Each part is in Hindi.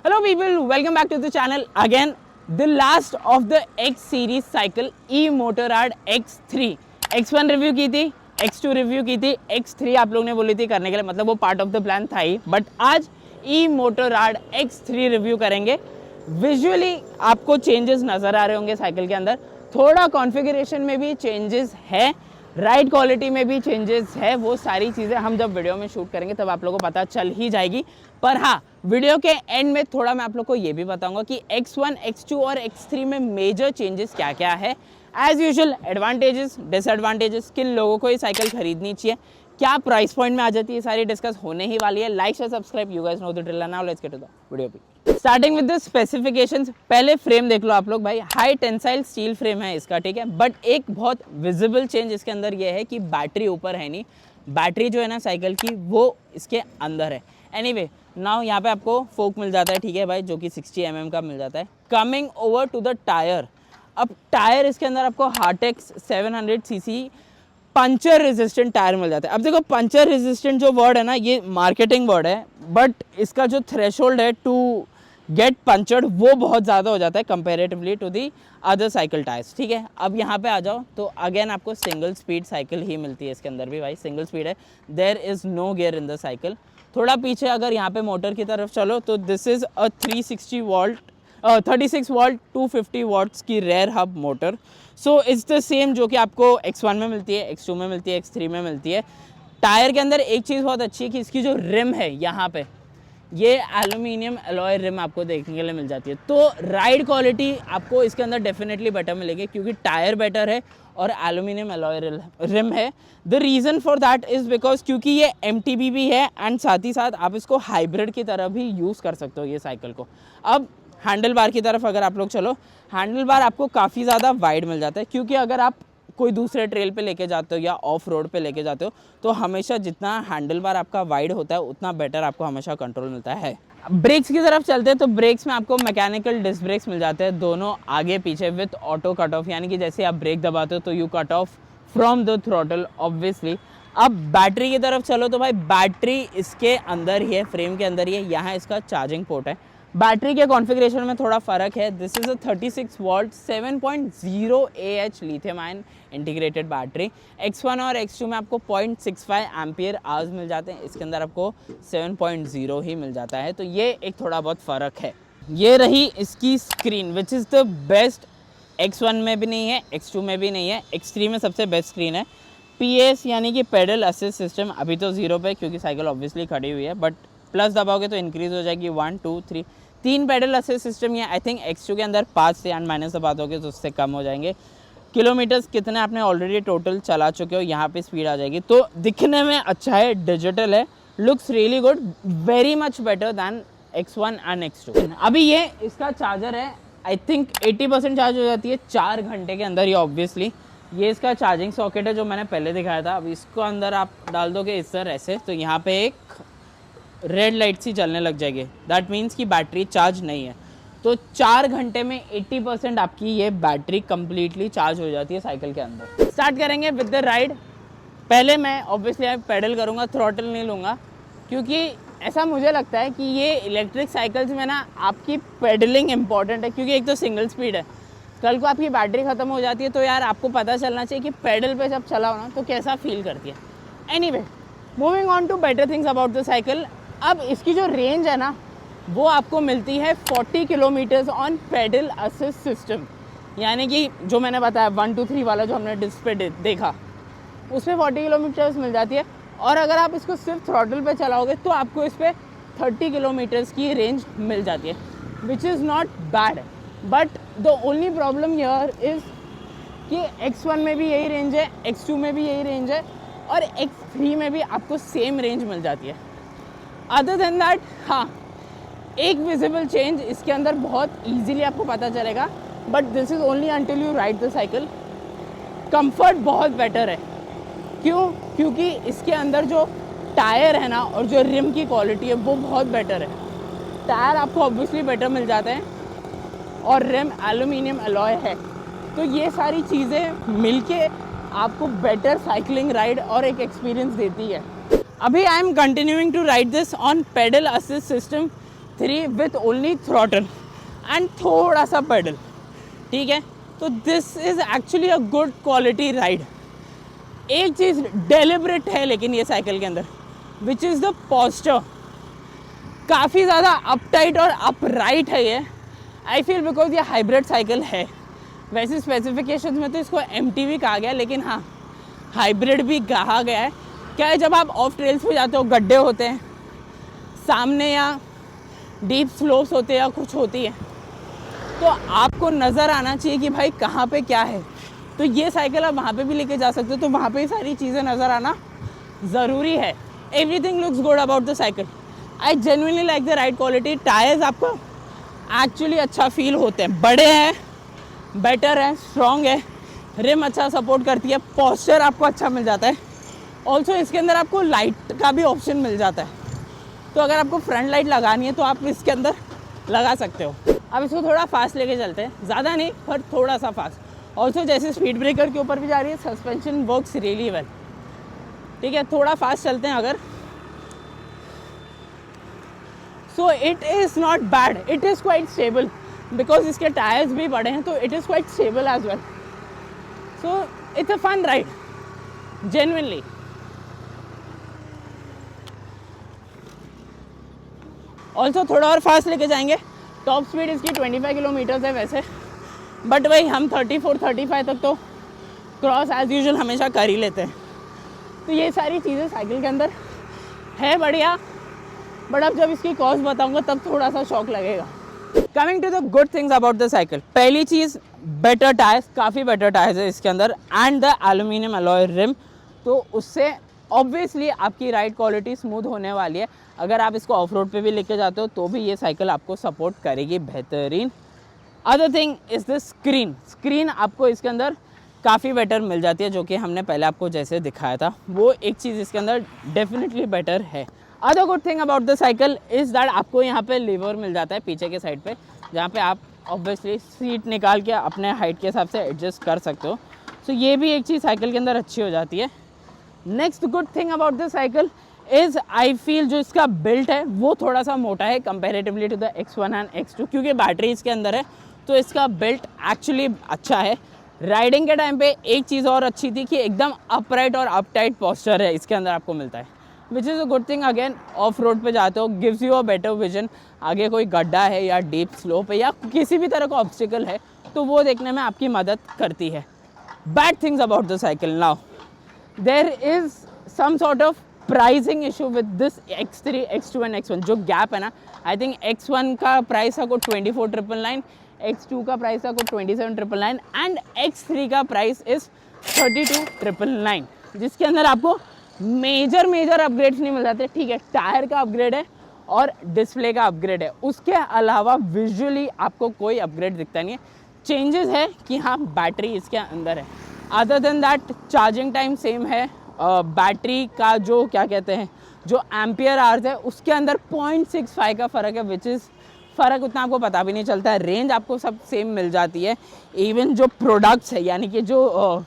Hello people, welcome back to the channel again. The last of the X series cycle e-Motorrad X3. X1 review की थी, X2 रिव्यू की थी, X3 आप लोगों ने बोली थी करने के लिए, मतलब वो पार्ट ऑफ द प्लान था ही, बट आज e-Motorrad X3 रिव्यू करेंगे। विजुअली आपको चेंजेस नज़र आ रहे होंगे साइकिल के अंदर, थोड़ा कॉन्फ़िगरेशन में भी चेंजेस है, राइड क्वालिटी में भी चेंजेस है। वो सारी चीज़ें हम जब वीडियो में शूट करेंगे तब आप लोगों को पता चल ही जाएगी। पर हाँ, वीडियो के एंड में थोड़ा मैं आप लोग को ये भी बताऊंगा कि X1, X2 और X3 में मेजर चेंजेस क्या क्या है। एज यूजुअल एडवांटेजेस, डिसएडवांटेजेस, किन लोगों को ये साइकिल खरीदनी चाहिए, क्या प्राइस पॉइंट में आ जाती है, सारी डिस्कस होने ही वाली है। Like share subscribe, you guys know the drill. Now let's get to the video पे। Starting with the specifications. पहले फ्रेम देख लो आप लोग भाई, हाई टेंसाइल स्टील फ्रेम है इसका, ठीक है। बट एक बहुत विजिबल चेंज इसके अंदर ये है कि बैटरी ऊपर है नहीं, बैटरी जो है ना साइकिल की वो इसके अंदर है। एनीवे नाउ यहाँ पे आपको फोक मिल जाता है, ठीक है भाई, जो कि 60 mm का मिल जाता है। Coming over to the tyre, अब टायर इसके अंदर आपको Hartex 700 cc puncture resistant tyre मिल जाता है। अब देखो पंचर रेजिस्टेंट जो वर्ड है ना, ये मार्केटिंग वर्ड है, बट इसका जो थ्रेशोल्ड है टू गेट पंचर्ड वो बहुत ज़्यादा हो जाता है comparatively to the other cycle tyres, ठीक है। अब यहाँ पे आ जाओ तो अगेन आपको सिंगल स्पीड साइकिल ही मिलती है इसके अंदर भी भाई, सिंगल स्पीड है। There is no gear in the cycle. थोड़ा पीछे अगर यहाँ पे मोटर की तरफ चलो तो this is a 36 volt 250 watts की rear hub motor. So it's the same जो कि आपको X1 में मिलती है, X2 में मिलती है, X3 में मिलती है। टायर के अंदर एक चीज़ बहुत अच्छी है कि इसकी जो रिम है यहाँ पे, ये एल्यूमिनियम अलॉय रिम आपको देखने के लिए मिल जाती है। तो राइड क्वालिटी आपको इसके अंदर डेफिनेटली बेटर मिलेगी क्योंकि टायर बेटर है और एल्यूमिनियम अलॉय रिम है। The reason for that is because क्योंकि ये MTB भी है एंड साथ ही साथ आप इसको हाइब्रिड की तरह भी यूज़ कर सकते हो ये साइकिल को। अब हैंडल बार की तरफ अगर आप लोग चलो, हैंडल बार आपको काफ़ी ज़्यादा वाइड मिल जाता है क्योंकि अगर आप कोई दूसरे ट्रेल पे लेके जाते हो या ऑफ रोड पे लेके जाते हो तो हमेशा जितना हैंडल बार आपका वाइड होता है उतना बेटर आपको हमेशा कंट्रोल मिलता है। ब्रेक्स की तरफ चलते हैं तो ब्रेक्स में आपको मैकेनिकल डिस्क ब्रेक्स मिल जाते हैं, दोनों आगे पीछे विथ ऑटो कट ऑफ, यानी कि जैसे आप ब्रेक दबाते हो तो you cut off from the throttle obviously. अब बैटरी की तरफ चलो तो भाई बैटरी इसके अंदर ही है, फ्रेम के अंदर ही है, यहाँ इसका चार्जिंग पोर्ट है। बैटरी के कॉन्फ़िगरेशन में थोड़ा फ़र्क है। This is a 36 volt 7.0 Ah lithium ion integrated battery. X1 और X2 में आपको 0.65 एम्पियर आवर्स मिल जाते हैं, इसके अंदर आपको 7.0 ही मिल जाता है। तो ये एक थोड़ा बहुत फ़र्क है। ये रही इसकी screen which is the best. X1 में भी नहीं है, X2 में भी नहीं है, X3 में सबसे बेस्ट स्क्रीन है। PS यानी कि पेडल असिस्ट सिस्टम अभी तो 0 पे क्योंकि साइकिल ऑब्वियसली खड़ी हुई है, बट प्लस दबाओगे तो इंक्रीज़ हो जाएगी 1 2 3 3 पेडल असिस्ट सिस्टम। या आई थिंक X2 के अंदर 5 से एंड माइनस दबा दोगे तो उससे कम हो जाएंगे। किलोमीटर्स कितने आपने ऑलरेडी टोटल चला चुके हो, यहाँ पे स्पीड आ जाएगी। तो दिखने में अच्छा है, डिजिटल है, looks really good, very much better than X1 and X2। अभी ये इसका चार्जर है, आई थिंक 80% चार्ज हो जाती है 4 घंटे के अंदर। ये ऑब्वियसली ये इसका चार्जिंग सॉकेट है जो मैंने पहले दिखाया था। अब इसको अंदर आप डाल दोगे इस तरह ऐसे तो यहाँ पे एक रेड लाइट सी जलने लग जाएगी, दैट मीन्स कि बैटरी चार्ज नहीं है। तो 4 घंटे में 80% आपकी ये बैटरी कंप्लीटली चार्ज हो जाती है साइकिल के अंदर। स्टार्ट करेंगे विद द राइड। पहले मैं ऑब्वियसली पेडल करूँगा, थ्रॉटल नहीं लूँगा क्योंकि ऐसा मुझे लगता है कि ये इलेक्ट्रिक साइकिल्स में ना आपकी पेडलिंग इंपॉर्टेंट है क्योंकि एक तो सिंगल स्पीड है, कल को आपकी बैटरी ख़त्म हो जाती है तो यार आपको पता चलना चाहिए कि पेडल पे जब चलाओ ना तो कैसा फील करती है। Anyway moving on to better things about the cycle. अब इसकी जो रेंज है ना वो आपको मिलती है 40 kilometres on pedal assist system, यानी कि जो मैंने बताया 1 2 3 वाला जो हमने डिस्प्ले देखा उसमें 40 किलोमीटर्स मिल जाती है। और अगर आप इसको सिर्फ थ्रॉटल पे चलाओगे तो आपको इस पर 30 किलोमीटर्स की रेंज मिल जाती है, which is not bad. But the only problem here is कि X1 में भी यही रेंज है, X2 में भी यही रेंज है और X3 में भी आपको सेम रेंज मिल जाती है। अदर देन दैट हाँ, एक विजिबल चेंज इसके अंदर बहुत इजीली आपको पता चलेगा, but this is only until you ride the cycle. Comfort बहुत बेटर है। क्यों? क्योंकि इसके अंदर जो टायर है ना और जो रिम की क्वालिटी है वो बहुत बेटर है। टायर आपको ऑब्वियसली बेटर मिल जाते हैं और रिम एल्यूमिनियम अलॉय है। तो ये सारी चीज़ें मिलके आपको बेटर साइकिलिंग राइड और एक एक्सपीरियंस देती है। अभी I am continuing to ride this on pedal assist system X3 with only throttle and थोड़ा सा पेडल, ठीक है। So this is actually a good quality ride. एक चीज़ डेलिब्रेट है लेकिन ये साइकिल के अंदर, विच इज़ द पोस्चर। काफ़ी ज़्यादा अपटाइट और अपराइट है ये, आई फील, बिकॉज ये हाइब्रिड साइकिल है। वैसे स्पेसिफिकेशंस में तो इसको MTV कहा गया, लेकिन हाँ हाइब्रिड भी कहा गया है। क्या है, जब आप ऑफ ट्रेल्स पे जाते हो, गड्ढे होते हैं सामने या डीप स्लोप्स होते हैं या कुछ होती है, तो आपको नज़र आना चाहिए कि भाई कहाँ पे क्या है। तो ये साइकिल आप वहाँ पे भी लेके जा सकते हो, तो वहाँ पे सारी चीज़ें नज़र आना ज़रूरी है। Everything looks good about the cycle. I genuinely like the ride quality. Tyres आपको एक्चुअली अच्छा फील होते हैं, बड़े हैं, बेटर है, स्ट्रॉन्ग है, रिम अच्छा सपोर्ट करती है, पोस्चर आपको अच्छा मिल जाता है। ऑल्सो इसके अंदर आपको लाइट का भी ऑप्शन मिल जाता है, तो अगर आपको फ्रंट लाइट लगानी है तो आप इसके अंदर लगा सकते हो। अब इसको थोड़ा फास्ट लेके चलते हैं, ज़्यादा नहीं पर थोड़ा सा फास्ट। ऑल्सो जैसे स्पीड ब्रेकर के ऊपर भी जा रही है, सस्पेंशन वर्क्स रियली वेल, ठीक है। थोड़ा फास्ट चलते हैं अगर, so it is not bad, it is quite stable, because इसके टायर्स भी बड़े हैं, तो it is quite stable as well. So it's a fun ride genuinely. Also थोड़ा और फास्ट लेके जाएंगे। टॉप स्पीड इसकी 25 किलोमीटर्स है वैसे, बट वही हम 34-35 तक तो क्रॉस एज यूजुअल हमेशा कर ही लेते हैं। तो ये सारी चीज़ें साइकिल के अंदर है बढ़िया, बट अब जब इसकी कॉस्ट बताऊंगा तब थोड़ा सा शौक लगेगा। Coming to the good things about the cycle, पहली चीज़ बेटर टायर्स, काफ़ी बेटर टायर्स है इसके अंदर, and the aluminium alloy rim, तो उससे ऑब्वियसली आपकी राइड क्वालिटी स्मूथ होने वाली है। अगर आप इसको ऑफ रोड पे भी लेके जाते हो तो भी ये साइकिल आपको सपोर्ट करेगी बेहतरीन। Other thing is the screen आपको इसके अंदर काफ़ी बेटर मिल जाती है, जो कि हमने पहले आपको जैसे दिखाया था, वो एक चीज़ इसके अंदर डेफिनेटली बेटर है। Other good thing about the cycle is that आपको यहाँ पे लीवर मिल जाता है पीछे के साइड पे, जहाँ पे आप ऑब्वियसली सीट निकाल के अपने हाइट के हिसाब से एडजस्ट कर सकते हो। सो ये भी एक चीज़ साइकिल के अंदर अच्छी हो जाती है। Next good thing about the cycle is I feel जो इसका बिल्ट है वो थोड़ा सा मोटा है comparatively to the X1 and X2, क्योंकि बैटरी इसके अंदर है, तो इसका बिल्ट एक्चुअली अच्छा है। राइडिंग के टाइम पे एक चीज़ और अच्छी थी कि एकदम अपराइट और अपटाइट पोस्चर है इसके अंदर आपको मिलता है, which is a good thing. Again of road पे जाते हो, gives you a better vision, आगे कोई गड्ढा है या डीप स्लोप है या किसी भी तरह का ऑब्स्टिकल है तो वो देखने में आपकी मदद करती है। Bad things about the cycle, now there is some sort of pricing issue with this X3, X2 and X1। जो गैप है ना, आई थिंक X1 का प्राइस है कुछ 24,999, X2 का प्राइस है कुछ 27,999 एंड X3 का प्राइस इज़ 32,999, जिसके अंदर आपको मेजर अपग्रेड्स नहीं मिल जाते। ठीक है, टायर का अपग्रेड है और डिस्प्ले का अपग्रेड है, उसके अलावा विजुअली आपको कोई अपग्रेड दिखता नहीं है। चेंजेस है कि हाँ बैटरी इसके अंदर है, other than that charging time same है। बैटरी का जो क्या कहते हैं जो एम्पियर आवर्स है उसके अंदर 0.65 का फ़र्क है, विच इज़ फ़र्क उतना आपको पता भी नहीं चलता है। रेंज आपको सब सेम मिल जाती है। इवन जो प्रोडक्ट्स है यानी कि जो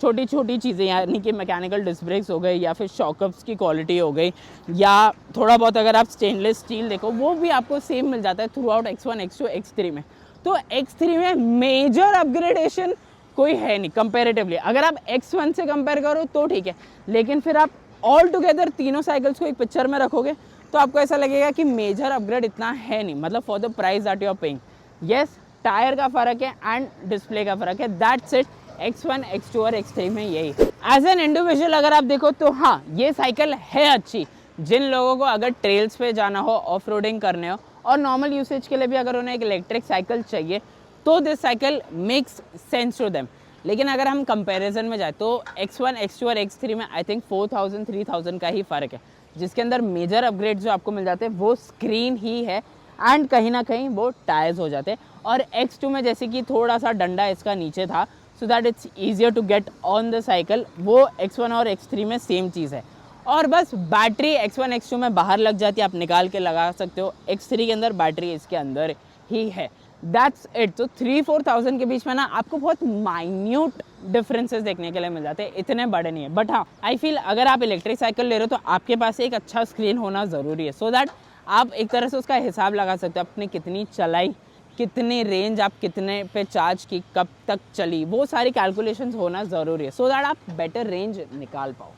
छोटी छोटी चीज़ें यानी कि मैकेनिकल डिस्क ब्रेक्स हो गए या फिर शॉकअप्स की क्वालिटी हो गई या थोड़ा बहुत अगर आप स्टेनलेस स्टील देखो वो भी आपको सेम मिल जाता है through out X1, X2, X3 में। तो X3 में मेजर अपग्रेडेशन कोई है नहीं कंपेरेटिवली। अगर आप X1 से कंपेयर करो तो ठीक है, लेकिन फिर आप ऑल टुगेदर तीनों साइकिल्स को एक पिक्चर में रखोगे तो आपको ऐसा लगेगा कि मेजर अपग्रेड इतना है नहीं, मतलब for the price that you are paying. Yes, tyre का फ़र्क है एंड डिस्प्ले का फ़र्क है, दैट्स इट। X1, X2 और X3 में यही। एज एन इंडिविजुअल अगर आप देखो तो हाँ ये साइकिल है अच्छी, जिन लोगों को अगर ट्रेल्स पे जाना हो, ऑफ रोडिंग करने हो और नॉर्मल यूसेज के लिए भी अगर उन्हें एक इलेक्ट्रिक साइकिल चाहिए तो this cycle makes sense to them. लेकिन अगर हम कंपैरिजन में जाए तो X1, X2 और X3 में आई थिंक 4,000, 3,000 का ही फ़र्क है, जिसके अंदर मेजर अपग्रेड जो आपको मिल जाते हैं वो स्क्रीन ही है एंड कहीं ना कहीं वो टायर्स हो जाते हैं। और X2 में जैसे कि थोड़ा सा डंडा इसका नीचे था so that it's easier to get on the cycle, वो X1 और X3 में सेम चीज़ है। और बस बैटरी X1, X2 में बाहर लग जाती है, आप निकाल के लगा सकते हो। X3 के अंदर बैटरी इसके अंदर ही है, दैट्स इट। तो 3-4,000 के बीच में ना आपको बहुत माइन्यूट डिफरेंसेस देखने के लिए मिल जाते हैं, इतने बड़े नहीं है। बट हाँ आई फील अगर आप इलेक्ट्रिक साइकिल ले रहे हो तो आपके पास एक अच्छा स्क्रीन होना ज़रूरी है, सो दैट आप एक तरह से उसका हिसाब लगा सकते हो, अपने कितनी चलाई, कितनी रेंज आप कितने पे चार्ज की, कब तक चली, वो सारी कैलकुलेशंस होना ज़रूरी है, सो दैट आप बेटर रेंज निकाल पाओ।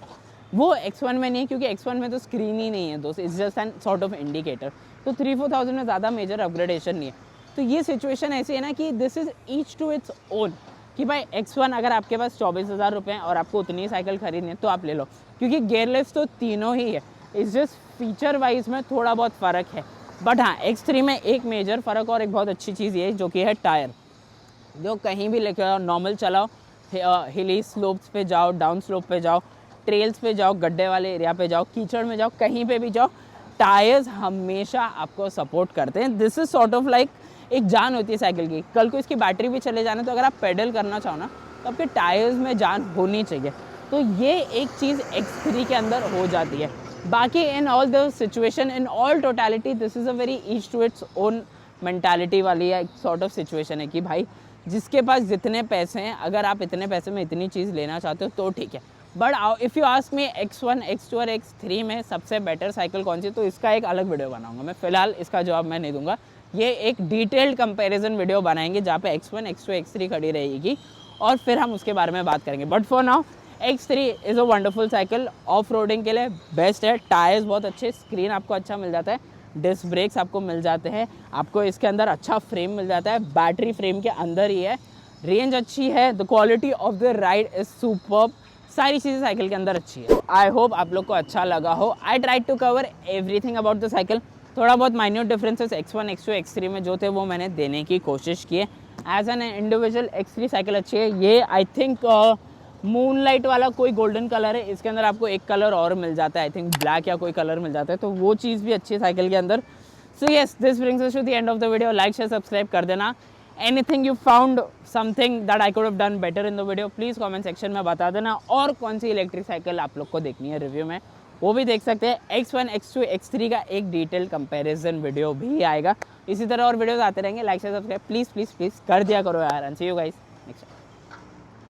वो X1 में नहीं है, क्योंकि X1 में तो स्क्रीन ही नहीं है दोस्त, it's just an sort of indicator. तो 3-4 में ज़्यादा मेजर अपग्रेडेशन नहीं है। तो ये सिचुएशन ऐसी है ना कि this is each to its own, कि भाई X1 अगर आपके पास 24,000 रुपये हैं और आपको उतनी साइकिल खरीदनी है तो आप ले लो, क्योंकि गेयरलेस तो तीनों ही है, इट्स जस्ट फीचर वाइज में थोड़ा बहुत फ़र्क है। बट हाँ, X3 में एक मेजर फ़र्क और एक बहुत अच्छी चीज़ ये है, जो कि है टायर। जो कहीं भी लेकर आओ, नॉर्मल चलाओ, हिली स्लोप्स पे जाओ, डाउन स्लोप पे जाओ, ट्रेल्स पे जाओ, गड्ढे वाले एरिया पे जाओ, कीचड़ में जाओ, कहीं पे भी जाओ, टायर्स हमेशा आपको सपोर्ट करते हैं। This is sort of like एक जान होती है साइकिल की। कल को इसकी बैटरी भी चले जाना, तो अगर आप पेडल करना चाहो ना, तो आपके टायर्स में जान होनी चाहिए। तो ये एक चीज़ X3 के अंदर हो जाती है। बाकी in all the situation, in all totality, this is a very each to its own mentality वाली एक सॉर्ट ऑफ सिचुएशन है कि भाई जिसके पास जितने पैसे हैं, अगर आप इतने पैसे में इतनी चीज़ लेना चाहते हो तो ठीक है। But if you ask me X1, X2 और X3 में सबसे बेटर साइकिल कौन सी, तो इसका एक अलग वीडियो बनाऊंगा मैं। फ़िलहाल इसका जवाब मैं नहीं दूंगा, ये एक डिटेल्ड कंपैरिजन वीडियो बनाएंगे जहाँ पे X1, X2, X3 खड़ी रहेगी और फिर हम उसके बारे में बात करेंगे। But for now X3 is a wonderful cycle, off roading के लिए बेस्ट है। टायर्स बहुत अच्छे, स्क्रीन आपको अच्छा मिल जाता है, डिस्क ब्रेक्स आपको मिल जाते हैं, आपको इसके अंदर अच्छा फ्रेम मिल जाता है, बैटरी फ्रेम के अंदर ही है, रेंज अच्छी है, the quality of the ride is superb, सारी चीज़ें साइकिल के अंदर अच्छी है। आई होप आप लोग को अच्छा लगा हो। I try to cover everything about the cycle. थोड़ा बहुत minute differences X1, X2, X3 में जो थे वो मैंने देने की कोशिश की है। As an individual X3 cycle अच्छी है। ये आई थिंक मूनलाइट वाला कोई गोल्डन कलर है, इसके अंदर आपको एक कलर और मिल जाता है, आई थिंक ब्लैक या कोई कलर मिल जाता है, तो वो चीज़ भी अच्छी है साइकिल के अंदर। So yes, this brings us to the end of the video. Like share subscribe कर देना। Anything you found something that I could have done better in the video, please comment section में बता देना। और कौन सी इलेक्ट्रिक साइकिल आप लोग को देखनी है रिव्यू में, वो भी देख सकते हैं। X1, X2, X3 का एक डिटेल कंपैरिजन वीडियो भी आएगा। इसी तरह और वीडियोस आते रहेंगे। Like share subscribe please please please कर दिया करो यार। And see you guys next.